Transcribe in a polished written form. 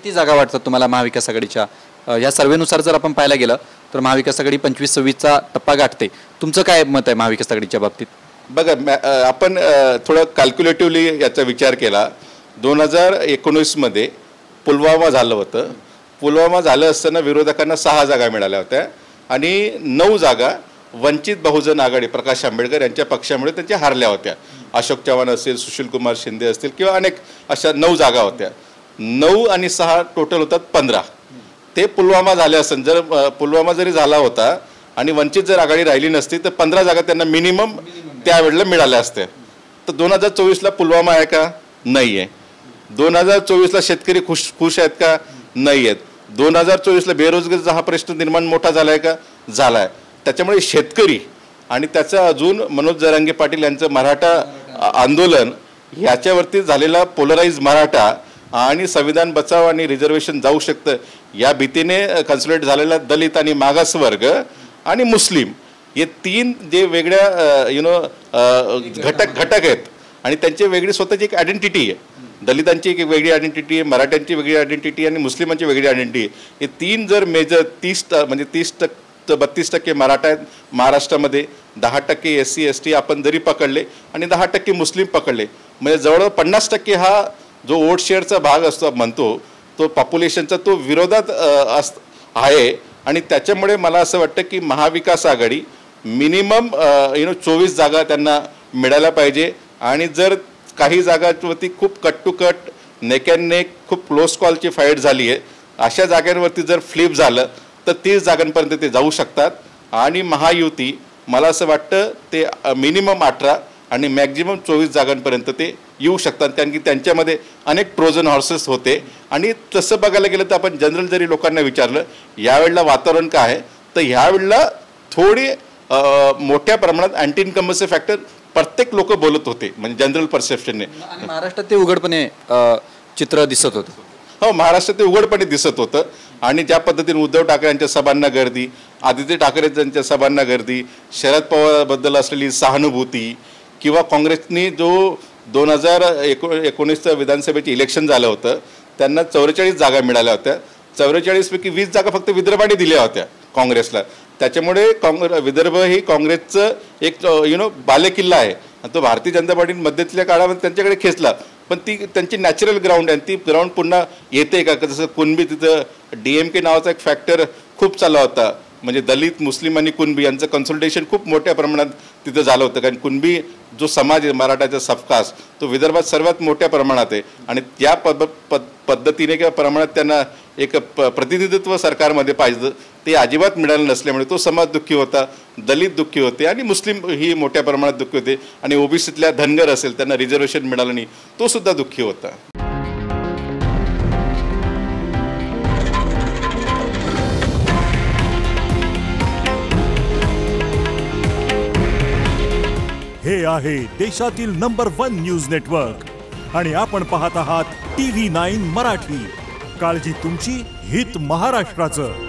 किती जागा वाटतात तुम्हाला महाविकास आघाडीच्या? या सर्वेनुसार जर आपण पाहायला गेलं तर महाविकास आघाडी 25-26चा टप्पा गाठते. तुमचं काय मत आहे महाविकास आघाडीच्या बाबतीत? बघा, आपण थोडं कॅल्क्युलेटिव्हली याचा विचार केला. 2019मध्ये पुलवामा झालं होतं. पुलवामा झालं असताना विरोधकांना 6 जागा मिळाल्या होत्या आणि 9 जागा वंचित बहुजन आघाडी प्रकाश आंबेडकर यांच्या पक्षामुळे त्यांच्या हारल्या होत्या. अशोक चव्हाण असेल, सुशीलकुमार शिंदे असतील किंवा अनेक अशा 9 जागा होत्या. 9 आणि 6 टोटल होतात 15. ते पुलवामा झाले असताना, जर पुलवामा जरी झाला होता आणि वंचित जर आघाडी राहिली नसती तर 15 जागा त्यांना मिनिमम त्यावेळेला मिळाल्या असत्या. तर 2024ला पुलवामा आहे का? नाही आहे. 2024ला शेतकरी खुश आहेत का? नाही आहेत. 2024ला बेरोजगारीचा हा प्रश्न निर्माण मोठा झाला आहे का? झाला आहे. त्याच्यामुळे शेतकरी आणि त्याचं अजून मनोज जरांगे पाटील यांचं मराठा आंदोलन ह्याच्यावरती झालेला पोलराइज मराठा आणि संविधान बचाव आणि रिझर्वेशन जाऊ शकतं या भीतीने कन्सोलिडेट झालेला दलित आणि मागासवर्ग आणि मुस्लिम हे 3 जे वेगळ्या घटक आहेत आणि त्यांची वेगळी स्वतःची एक आयडेंटिटी आहे. दलितांची एक वेगळी आयडेंटिटी आहे, मराठ्यांची वेगळी आयडेंटिटी आणि मुस्लिमांची वेगळी आयडेंटिटी. हे 3 जर मेजर 32% मराठा आहेत महाराष्ट्रामध्ये, 10% SC ST आपण जरी पकडले आणि 10% मुस्लिम पकडले, म्हणजे जवळजवळ 50% हा जो वोट शेअरचा भाग असतो म्हणतो तो पॉप्युलेशनचा तो विरोधात आहे. आणि त्याच्यामुळे मला असं वाटतं की महाविकास आघाडी मिनिमम 24 जागा त्यांना मिळायला पाहिजे. आणि जर काही जागांवरती खूप cut to cut neck and neck खूप क्लोज कॉलची फाईट झाली आहे, अशा जागांवरती जर फ्लिप झालं तर 30 जागांपर्यंत ते जाऊ शकतात. आणि महायुती मला असं वाटतं ते मिनिमम 18 आणि मॅक्झिमम 24 जागांपर्यंत ते येऊ शकतात, कारण की त्यांच्यामध्ये अनेक ट्रोजन हॉर्सेस होते. आणि तसं बघायला गेलं तर आपण जनरल जरी लोकांना विचारलं यावेळेला वातावरण काय आहे, तर ह्यावेळेला थोडी मोठ्या प्रमाणात अँटी इन्कम्बन्सी फॅक्टर प्रत्येक लोक बोलत होते, म्हणजे जनरल परसेप्शनने. आणि महाराष्ट्रात ते उघडपणे चित्र दिसत होतं. हो, महाराष्ट्रात ते उघडपणे दिसत होतं. आणि ज्या पद्धतीने उद्धव ठाकरे यांच्या सभांना गर्दी, आदित्य ठाकरे यांच्या सभांना गर्दी, शरद पवारबद्दल असलेली सहानुभूती, किंवा काँग्रेसनी जो 2019 विधानसभेचे इलेक्शन झालं होतं त्यांना 44 जागा मिळाल्या होत्या. 44 पैकी 20 जागा फक्त विदर्भाने दिल्या होत्या काँग्रेसला. त्याच्यामुळे विदर्भ ही काँग्रेसचं एक बालेकिल्ला आहे. तो भारतीय जनता पार्टी मध्यतल्या काळामध्ये त्यांच्याकडे खेचला, पण ती त्यांची नॅचरल ग्राउंड आहे. ती ग्राउंड पुन्हा येते का? जसं कुणबी, तिथं DMK नावाचा एक फॅक्टर खूप चालला होता, म्हणजे दलित, मुस्लिम आणि कुणबी यांचं कन्सल्टेशन खूप मोठ्या प्रमाणात तिथं झालं होतं. कारण कुणबी जो समाज आहे मराठाचा सबकास्ट तो विदर्भात सर्वात मोठ्या प्रमाणात आहे. आणि त्या पद्धतीने किंवा प्रमाणात त्यांना एक प्रतिनिधित्व सरकारमध्ये पाहिजे, ते अजिबात मिळालं नसल्यामुळे तो समाज दुःखी होता, दलित दुःखी होते आणि मुस्लिम ही मोठ्या प्रमाणात दुःखी होते. आणि OBCतल्या धनगर असेल त्यांना रिझर्वेशन मिळालं नाही, तो सुद्धा दुःखी होता. हे आहे देशातील नंबर 1 न्यूज नेटवर्क आणि आपण पाहत आहात TV9 मराठी. काळजी तुमची, हित महाराष्ट्राचं.